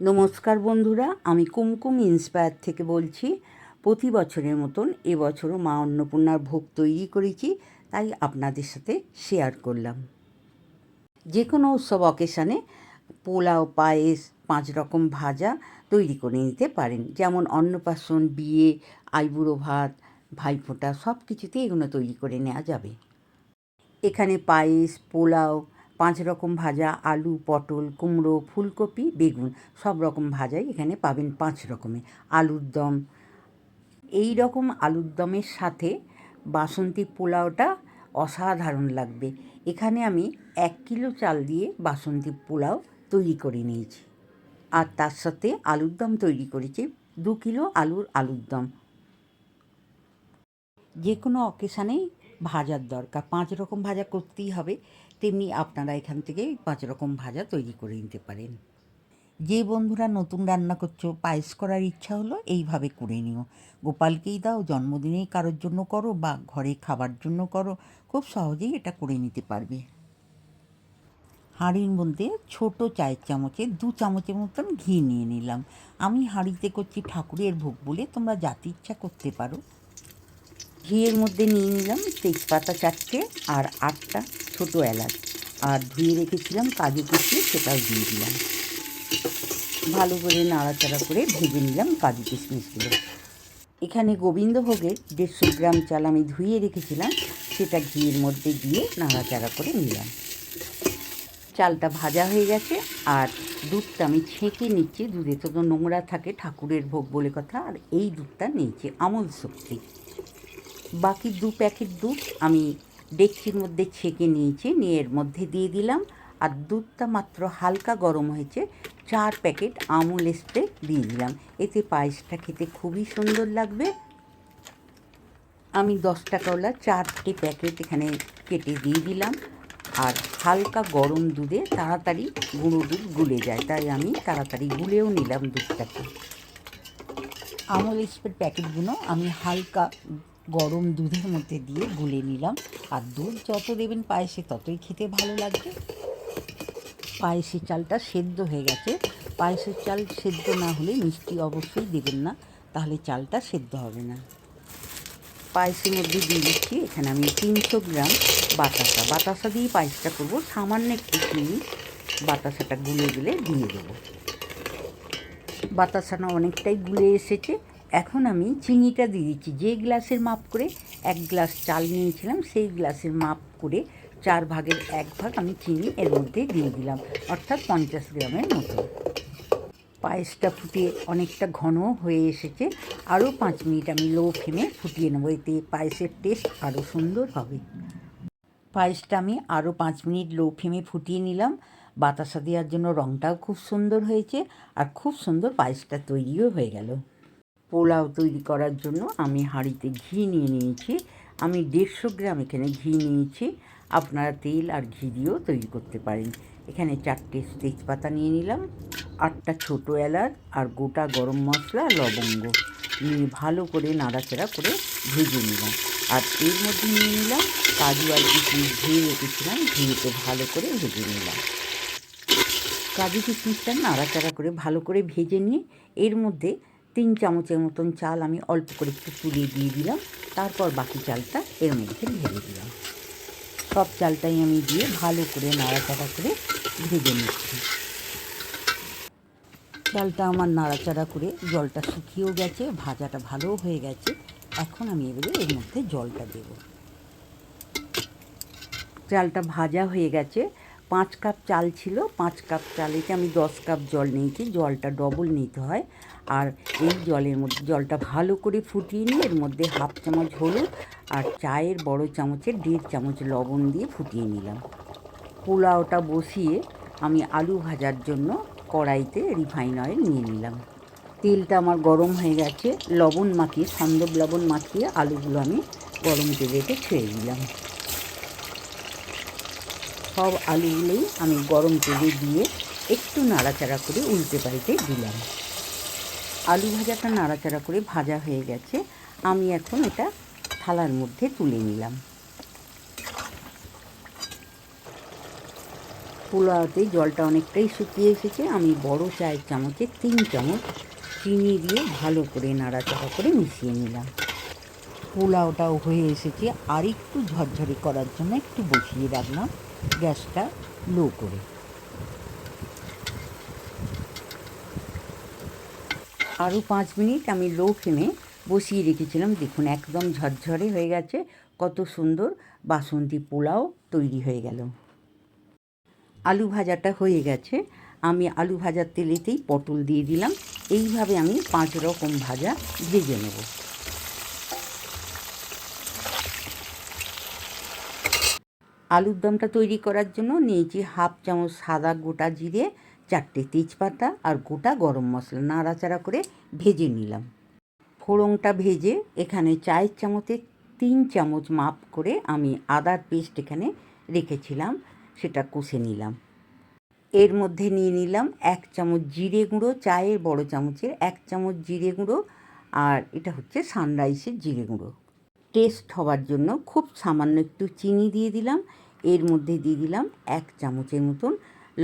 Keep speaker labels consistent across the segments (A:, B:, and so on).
A: নমস্কার বন্ধুরা, আমি কুমকুম ইন্সপায়ার থেকে বলছি। প্রতি বছরের মতন এবছরও মা অন্নপূর্ণার ভোগ তৈরি করেছি, তাই আপনাদের সাথে শেয়ার করলাম। যে কোনো উৎসব অকেশানে পোলাও, পায়েস, 5 রকম ভাজা তৈরি করে নিতে পারেন। যেমন অন্নপ্রাশন, বিয়ে, আইবুড়ো ভাত, ভাইফোঁটা সব কিছুতেই এগুলো তৈরি করে নেওয়া যাবে। এখানে পায়েস, পোলাও, 5 রকম ভাজা, আলু, পটল, কুমড়ো, ফুলকপি, বেগুন সব রকম ভাজাই এখানে পাবেন 5 রকমের। আলুর দম, এই রকম আলুর দমের সাথে বাসন্তী পোলাওটা অসাধারণ লাগবে। এখানে আমি 1 কিলো চাল দিয়ে বাসন্তী পোলাও তৈরি করে নিয়েছি, আর তার সাথে আলুর দম তৈরি করেছি 2 কিলো আলুর দম। যে কোনো অকেশানেই ভাজার দরকার, 5 রকম ভাজা করতেই হবে, তেমনি আপনারা এখান থেকে 5 রকম ভাজা তৈরি করে নিতে পারেন। যে বন্ধুরা নতুন রান্না করছো, পায়েস করার ইচ্ছা হলো, এইভাবে করে নিও। গোপালকেই দাও, জন্মদিনেই কারোর জন্য করো বা ঘরে খাবার জন্য করো, খুব সহজেই এটা করে নিতে পারবে। হাঁড়ির মধ্যে ছোটো চায়ের চামচে 2 চামচের মতন ঘি নিয়ে নিলাম। আমি হাঁড়িতে করছি ঠাকুরের ভোগ বলে, তোমরা যাতে ইচ্ছা করতে পারো। ঘিয়ের মধ্যে নিয়ে নিলাম তেজপাতা 4টে আর 8টা ছোটো এলাচ, আর ধুয়ে রেখেছিলাম কাজু কুচিয়ে সেটাও দিয়ে দিলাম। ভালো করে নাড়াচাড়া করে ভেজে নিলাম কাজু কিশমিশগুলো। এখানে গোবিন্দভোগের 150 গ্রাম চাল আমি ধুয়ে রেখেছিলাম, সেটা ঘিয়ের মধ্যে দিয়ে নাড়াচাড়া করে নিলাম। চালটা ভাজা হয়ে গেছে, আর দুধটা আমি ছেঁকে নিচ্ছি। দুধে তো নোংরা থাকে, ঠাকুরের ভোগ বলে কথা, আর এই দুধটা নিয়েছি আমুল শক্তি। বাকি 2 প্যাকেট দুধ আমি ডেকচির মধ্যে ছেঁকে নিয়েছি, নিয়ে এর মধ্যে দিয়ে দিলাম। আর দুধটা মাত্র হালকা গরম হয়েছে, 4 প্যাকেট আমুল স্প্রে দিয়ে দিলাম। এতে পায়েসটা খেতে খুবই সুন্দর লাগবে। আমি 10 টাকাওয়ালা 4টে প্যাকেট এখানে কেটে দিয়ে দিলাম। আর হালকা গরম দুধে তাড়াতাড়ি গুঁড়ো দুধ গুলে যায়, তাই আমি তাড়াতাড়ি গুলেও নিলাম দুধটাকে। আমুল স্প্রে প্যাকেটগুলো আমি হালকা গরম দুধের মধ্যে দিয়ে গুলে নিলাম। আর দুধ যত দেবেন পায়েসে ততই খেতে ভালো লাগবে। পায়েসের চালটা সেদ্ধ হয়ে গেছে। পায়েসের চাল সেদ্ধ না হলে মিষ্টি অবশ্যই দেবেন না, তাহলে চালটা সেদ্ধ হবে না। পায়েসের মধ্যে দিয়ে দিচ্ছি এখানে আমি 300 গ্রাম বাতাসা দিয়ে পায়েসটা করব। সামান্য একটু চিনি বাতাসাটা গুলে দিয়ে দেবো। বাতাসাটা অনেকটাই গুলে এসেছে। এখন আমি চিনিটা দিয়ে দিচ্ছি। যে গ্লাসের মাপ করে 1 গ্লাস চাল নিয়েছিলাম, সেই গ্লাসের মাপ করে 4 ভাগের 1 ভাগ আমি চিনি এর মধ্যে দিয়ে দিলাম, অর্থাৎ 50 গ্রামের মতো। পায়েসটা ফুটিয়ে অনেকটা ঘন হয়ে এসেছে। আরও 5 মিনিট আমি লো ফ্লেমে ফুটিয়ে নেবো, এতে পায়েসের টেস্ট আরও সুন্দর হবে। পায়েসটা আমি আরও 5 মিনিট লো ফ্লেমে ফুটিয়ে নিলাম। বাতাসা দেওয়ার জন্য রঙটাও খুব সুন্দর হয়েছে, আর খুব সুন্দর পায়েসটা তৈরিও হয়ে গেল। পোলাও তৈরি করার জন্য আমি হাঁড়িতে ঘি নিয়ে নিয়েছি। আমি 150 গ্রাম এখানে ঘি নিয়েছি। আপনারা তেল আর ঘি দিয়েও তৈরি করতে পারেন। এখানে 4টে তেজপাতা নিয়ে নিলাম, 8টা ছোটো এলাচ আর গোটা গরম মশলা, লবঙ্গ নিয়ে ভালো করে নাড়াচাড়া করে ভেজে নিলাম। আর এর মধ্যে নিয়ে নিলাম কাজু আর কিশমিশ ধুয়ে রেখেছিলাম, ধুয়েতে ভালো করে ভেজে নিলাম। কাজু কিশমিশটা নাড়াচাড়া করে ভালো করে ভেজে নিয়ে এর মধ্যে 3 চামচের মতন চাল আমি অল্প করে একটু তুলে দিয়ে দিলাম। তারপর বাকি চালটা এর মধ্যে ঢেলে দিলাম। সব চালটাই আমি দিয়ে ভালো করে নাড়াচাড়া করে ভেজে নিচ্ছি। চালটা আমার নাড়াচাড়া করে জলটা শুকিয়েও গেছে, ভাজাটা ভালোও হয়ে গেছে। এখন আমি এবারে এর মধ্যে জলটা দেব। চালটা ভাজা হয়ে গেছে। 5 কাপ চাল ছিল, 5 কাপ চালেতে আমি 10 কাপ জল নিয়েছি। জলটা ডবল নিতে হয়। আর এই জলের মধ্যে জলটা ভালো করে ফুটিয়ে নিয়ে এর মধ্যে 1/2 চামচ হলুদ আর চায়ের বড় চামচের 1.5 চামচ লবণ দিয়ে ফুটিয়ে নিলাম। পোলাওটা বসিয়ে আমি আলু ভাজার জন্য কড়াইতে রিফাইন অয়েল নিয়ে নিলাম। তেলটা আমার গরম হয়ে গেছে। লবণ মাখিয়ে, সন্দব লবণ মাখিয়ে আলুগুলো আমি গরম তেলেতে ছেড়ে দিলাম। সব আলুগুলোই আমি গরম তেলে দিয়ে একটু নাড়াচাড়া করে উল্টে পাল্টে দিলাম। আলু ভাজাটা নাড়াচাড়া করে ভাজা হয়ে গেছে। আমি এখন এটা থালার মধ্যে তুলে নিলাম। পোলাওতে জলটা অনেকটাই শুকিয়ে এসেছে। আমি বড় চায়ের চামচে 3 চামচ চিনি দিয়ে ভালো করে নাড়াচাড়া করে মিশিয়ে নিলাম। পোলাওটাও হয়ে এসেছে, আর একটু ঝরঝরে করার জন্য একটু বসিয়ে রাখলাম গ্যাসটা লো করে। আরও 5 মিনিট আমি লো ফ্লেমে বসিয়ে রেখেছিলাম। দেখুন একদম ঝরঝরে হয়ে গেছে, কত সুন্দর বাসন্তী পোলাও তৈরি হয়ে গেল। আলু ভাজাটা হয়ে গেছে, আমি আলু ভাজার তেলেতেই পটল দিয়ে দিলাম। এইভাবে আমি 5 রকম ভাজা ভেজে নেব। আলুর দমটা তৈরি করার জন্য নিয়েছি হাফ চামচ সাদা গোটা জিরে, 4টে তেজপাতা আর গোটা গরম মশলা নাড়াচাড়া করে ভেজে নিলাম। ফোড়নটা ভেজে এখানে চায়ের চামচে 3 চামচ মাপ করে আমি আদার পেস্ট এখানে রেখেছিলাম, সেটা কষে নিলাম। এর মধ্যে নিয়ে নিলাম 1 চামচ জিরে গুঁড়ো, চায়ের বড় চামচের 1 চামচ জিরে গুঁড়ো, আর এটা হচ্ছে সানরাইসের জিরে গুঁড়ো। টেস্ট হওয়ার জন্য খুব সামান্য একটু চিনি দিয়ে দিলাম। এর মধ্যে দিয়ে দিলাম 1 চামচের মতন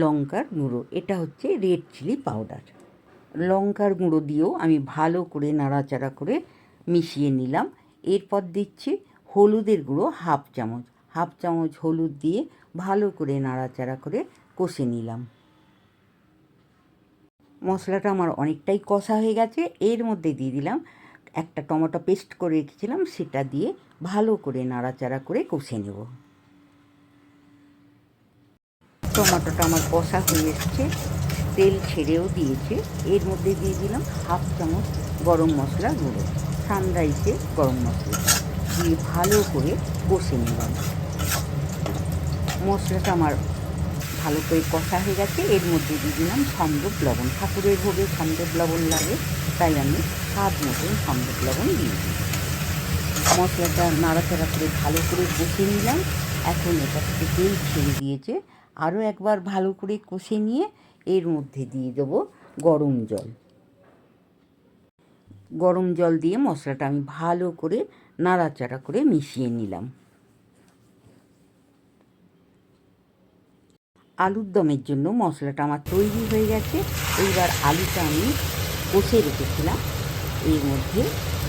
A: লঙ্কার গুঁড়ো, এটা হচ্ছে রেড চিলি পাউডার। লঙ্কার গুঁড়ো দিয়েও আমি ভালো করে নাড়াচাড়া করে মিশিয়ে নিলাম। এরপর দিচ্ছি হলুদের গুঁড়ো হাফ চামচ হলুদ দিয়ে ভালো করে নাড়াচাড়া করে কষে নিলাম। মশলাটা আমার অনেকটাই কষা হয়ে গেছে। এর মধ্যে দিয়ে দিলাম একটা টমেটো পেস্ট করে রেখেছিলাম, সেটা দিয়ে ভালো করে নাড়াচাড়া করে কষে নেব। টমেটোটা আমার কষা হয়ে এসছে, তেল ছেড়েও দিয়েছে। এর মধ্যে দিয়ে দিলাম হাফ চামচ গরম মশলা গুঁড়ো, সানরাইসের গরম মশলা দিয়ে ভালো করে কষে নিলাম। মশলাটা আমার ভালো করে কষা হয়ে গেছে। এর মধ্যে দিয়ে দিলাম সম্ভব লবণ, ঠাকুরের ভোগে সম্ভব লবণ লাগে, তাই আমি স্বাদ মতন সম্ভব লবণ দিয়ে দিই। মশলাটা নাড়াচাড়া করে ভালো করে কষে নিলাম। এখন এটা থেকে তেল ছেড়ে দিয়েছে, আরও একবার ভালো করে কষে নিয়ে এর মধ্যে দিয়ে দেবো গরম জল। গরম জল দিয়ে মশলাটা আমি ভালো করে নাড়াচাড়া করে মিশিয়ে নিলাম। আলুর দমের জন্য মশলাটা আমার তৈরি হয়ে গেছে। এইবার আলুটা আমি কষে রেখেছিলাম, এর মধ্যে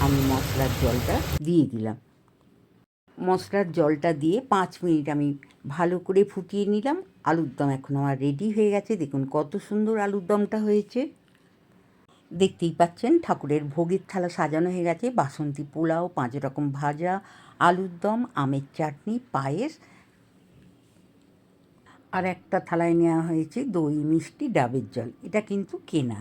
A: আমি মশলার জলটা দিয়ে দিলাম। মশলার জলটা দিয়ে 5 মিনিট আমি ভালো করে ফুটিয়ে নিলাম। আলুর দম এখন আমার রেডি হয়ে গেছে। দেখুন কত সুন্দর আলুর দমটা হয়েছে। দেখতেই পাচ্ছেন ঠাকুরের ভোগের থালা সাজানো হয়ে গেছে। বাসন্তী পোলাও, 5 রকম ভাজা, আলুর দম, আমের চাটনি, পায়েস, আর একটা থালায় নেওয়া হয়েছে দই, মিষ্টি, ডাবের জল। এটা কিন্তু কেনা।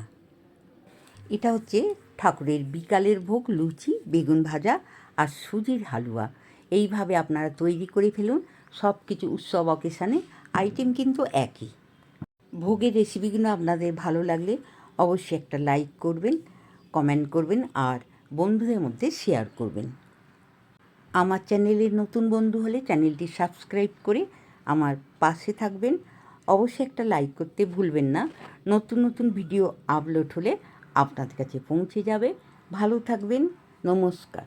A: এটা হচ্ছে ঠাকুরের বিকালের ভোগ, লুচি, বেগুন ভাজা আর সুজির হালুয়া। এইভাবে আপনারা তৈরি করে ফেলুন। সব কিছু উৎসব অকেশানে আইটেম কিন্তু একই। ভোগের রেসিপিগুলো আপনাদের ভালো লাগলে অবশ্যই একটা লাইক করবেন, কমেন্ট করবেন আর বন্ধুদের মধ্যে শেয়ার করবেন। আমার চ্যানেলের নতুন বন্ধু হলে চ্যানেলটি সাবস্ক্রাইব করে আমার পাশে থাকবেন। অবশ্যই একটা লাইক করতে ভুলবেন না। নতুন নতুন ভিডিও আপলোড হলে আপনাদের কাছে পৌঁছে যাবে। ভালো থাকবেন। নমস্কার।